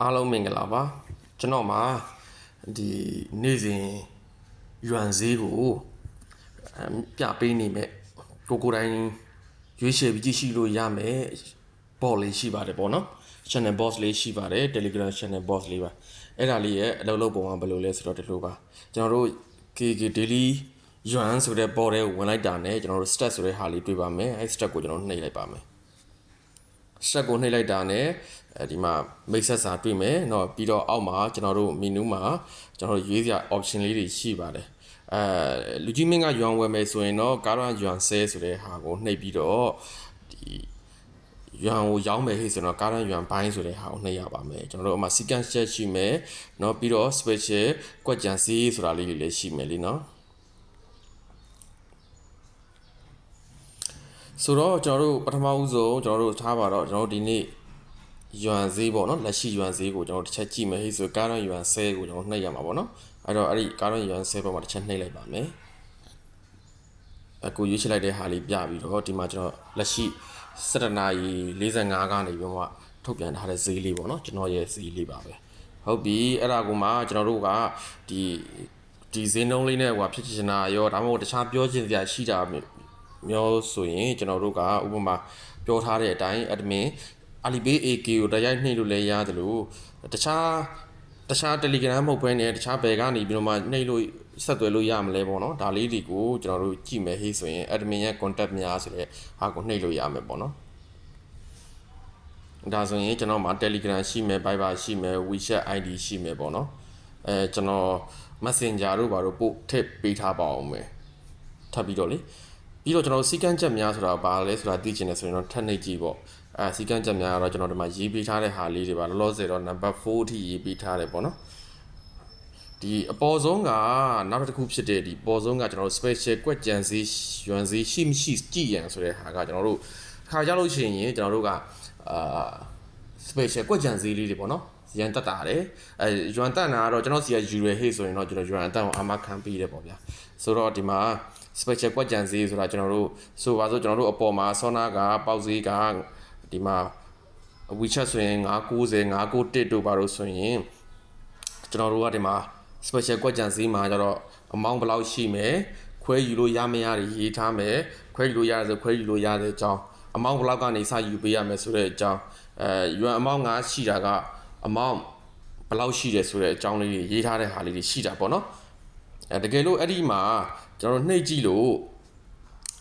အားလုံးမင်္ဂလာပါကျွန်တော်မှာဒီနေ့စဉ်ရွမ်ဈေးကိုပြပေးနေမဲ့ကိုတိုင်းရွေးချယ်ပြီးကြည့်ရှိလို့ရမယ်ဘော့လေးရှိပါတယ်ပေါ့နော် channel boss လေးရှိပါတယ် Telegram channel boss လေးပါအဲ့ဒါလေးရဲ့အလုပ်လုပ်ပုံကဘယ်လိုလဲဆိုတော့ဒီလိုပါကျွန်တော်တို့ KK daily ရွမ်ဆိုတဲ့ဘော့လေးကိုဝင်လိုက်တာနဲ့ကျွန်တော်တို့ stat ဆိုတဲ့ဟာလေးတွေ့ပါမယ်အဲ့ stat ကိုကျွန်တော်နှိပ်လိုက်ပါမယ်stat ကိုနှိပ်လိုက်တာနဲ့ဒီမှာမိတ်ဆက်စာတွေ့မယ်เนาะပြီးတော့အောက်မှာကျွန်တော်တို့ menu မှာကျွန်တော်တို့ရွေးစရာ option လေးတွေရှိပါတယ်လူကြီးမင်းကရွမ်ဝယ်မယ်ဆိုရင်တော့ကားရန်ရွမ်ဆဲဆိုတဲ့ဟာကိုနှိပ်ပြီးတော့ဒီရွမ်ကိုရောင်းမယ်ဟဲ့ဆိုတော့ကားရန်ရွမ်ဘိုင်းဆိုတဲ့ဟာကိုနှိပ်ရပါမယ်ကျွန်တော်တို့အမှ sequence check ရှိမယ်เนาะပြီးတော့ special ကွက်ကြံစီဆိုတာလေးတွေလည်းရှိမယ်လीเนาะဆိုတော့ကျွန်တော်တို့ပထမဦးဆုံးကျွန်တော်တို့ထားပါတော့ကျွန်တော်တို့ဒီနေ့ရွမ်ဈေးပေါ့နော်လက်ရှိရွမ်ဈေးကိုကျွန်တော်တစ်ချက်ကြည့်မယ်ဟိဆိုကားရန်ရွမ်ဆဲကိုကျွန်တော်နှိပ်ရမှာပေါ့နော်အဲ့တော့အဲ့ဒီကားရန်ရွမ်ဆဲပေါ်မှာတစ်ချက်နှိပ်လိုက်ပါမယ်အခုရွေးချယ်လိုက်တဲ့ဟာလေးပြပြီးတော့ဒီမှာကျွန်တော်လက်ရှိ7:45ကနေပြီးတော့ထုတ်ပြန်ထားတဲ့ဈေးလေးပေါ့နော်ကျွန်တော်ရဲ့ဈေးလေးပါပဲဟုတ်ပြီအဲ့ဒါကိုမှကျွန်တော်တို့ကဒီဈေးနှုန်းလေးနဲ့ဟိုဖြစ်ချင်တာရောဒါမှမဟုတ်တခြားပြောချင်စရာရှိတာမျိုးဆိုရင်ကျွန်တော်တို့ကဥပမာပြောထားတဲ့အတိုင်း admin Alipay AK ကိုတိုက်နှိပ်လို့လည်းရတယ်လို့တခြား Telegram မဟုတ်ဘဲနဲ့တခြားဘယ်ကနေပြီးတော့မှနှိပ်လို့ဆက်သွယ်လို့ရမလဲပေါ့နော်ဒါလေးတွေကိုကျွန်တော်တို့ကြည့်မယ်ဟေးဆိုရင် admin ရဲ့ contact များဆိုတဲ့ဟာကိုနှိပ်လို့ရမယ်ပေါ့နော်ဒါဆိုရင်ကျွန်တော်မှာ Telegram ရှိမယ် Viber ရှိမယ် WeChat ID ရှိမယ်ပေါ့နော်ကျွန်တော် Messenger တို့ဘာလို့ပို့ထည့်ပေးထားပါအောင်မယ်ထပ်ပြီးတော့လေပြီးတော့ကျွန်တော်စီကန်းချက်များဆိုတာဘာလဲဆိုတာသိချင်တယ်ဆိုရင်တော့ထပ်နှိပ်ကြည့်ပေါ့စီကန်းချက်များကတော့ကျွန်တော်ဒီမှာရေးပေးထားတဲ့ဟာလေးတွေပါလောလောဆယ်တော့ number 4အထိရေးပေးထားတယ်ပေါ့နော်ဒီအပေါ်ဆုံးကနောက်တစ်ခုဖြစ်တဲ့ဒီပေါ်ဆုံးကကျွန်တော်တို့ special ကွက်ကြံစီရွမ်စီရှိမရှိကြည့်ရန်ဆိုတဲ့ဟာကကျွန်တော်တို့ခါကြလို့ရှိရင်ကျွန်တော်တို့ကspecial ကွက်ကြံစီလေးတွေပေါ့နော်ရန်တက်တာတယ်ရွမ်တက်တာကတော့ကျွန်တော်စီကယူရဟေ့ဆိုရင်တော့ကျွန်တော်ရွမ်တက်အောင်အမခံပေးတယ်ပေါ့ဗျာဆိုတော့ဒီမှာ special ကွက်ကြံစီဆိုတာကျွန်တော်တို့ဆိုပါစို့ကျွန်တော်တို့အပေါ်မှာဆောနာကပေါက်ဈေးကဒီမှာ WeChat ဆိုရင်990 991တို့ပါလို့ဆိုရင်ကျွန်တော်တို့ကဒီမှာ special ကွက်ကြံစီမှာကျတော့ amount ဘယ်လောက်ရှိမယ်ခွဲယူလို့ရမရရေးထားမယ်ခွဲယူလို့ရတယ်ဆိုခွဲယူလို့ရတဲ့အကြောင်း amount ဘယ်လောက်ကနေစယူပေးရမယ်ဆိုတဲ့အကြောင်းyuan amount ကရှိတာက amount ဘယ်လောက်ရှိတယ်ဆိုတဲ့အကြောင်းလေးတွေရေးထားတဲ့ဟာလေးတွေရှိတာပေါ့နော်တကယ်လို့အဲ့ဒီမှာကျွန်တော်နှိပ်ကြည့်လို့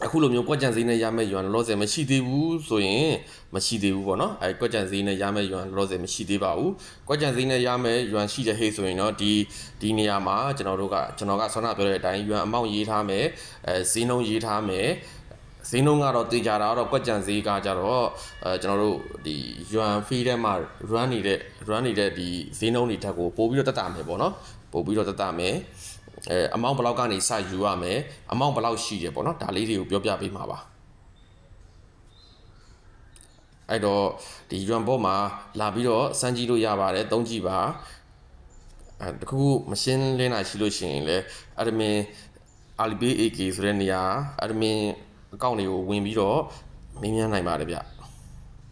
အခုလိုမျိုးကွက်ကြံစည်းနဲ့ရမယ့်ရွမ်လောဆယ်မရှိသေးဘူးဆိုရင်မရှိသေးဘူးပေါ့နော်ကွက်ကြံစည်းနဲ့ရမယ့်ရွမ်လောဆယ်မရှိသေးပါဘူးကွက်ကြံစည်းနဲ့ရမယ့်ရွမ်ရှိတဲ့ဟေးဆိုရင်တော့ဒီနေရာမှာကျွန်တော်ကဆောနာပြောတဲ့အတိုင်းရွမ်အမောင့်ရေးထားမယ်ဈေးနှုန်းရေးထားမယ်ဈေးနှုန်းကတော့တင်ကြတာတော့ကွက်ကြံစည်းကကြတော့ကျွန်တော်တို့ဒီရွမ် fee ထဲမှာ run နေတဲ့ဒီဈေးနှုန်းတွေထက်ကိုပို့ပြီးတော့တက်တာမယ်ပေါ့နော်ပို့ပြီးတော့တက်တာမယ်အမောင့်ဘယ်လောက်ကနေစယူရမယ်အမောင့်ဘယ်လောက်ရှိတယ်ပေါ့နော်ဒါလေးတွေကိုပြောပြပေးမှာပါအဲ့တော့ဒီရွမ်ဘော့မှာလာပြီးတော့စမ်းကြည့်လို့ရပါတယ်သုံးကြည့်ပါတခုမရှင်းလင်းတာရှိလို့ရှိရင်လည်း admin Alipay AK ဆိုတဲ့နေရာ admin account တွေကိုဝင်ပြီးတော့မေးမြန်းနိုင်ပါတယ်ဗျ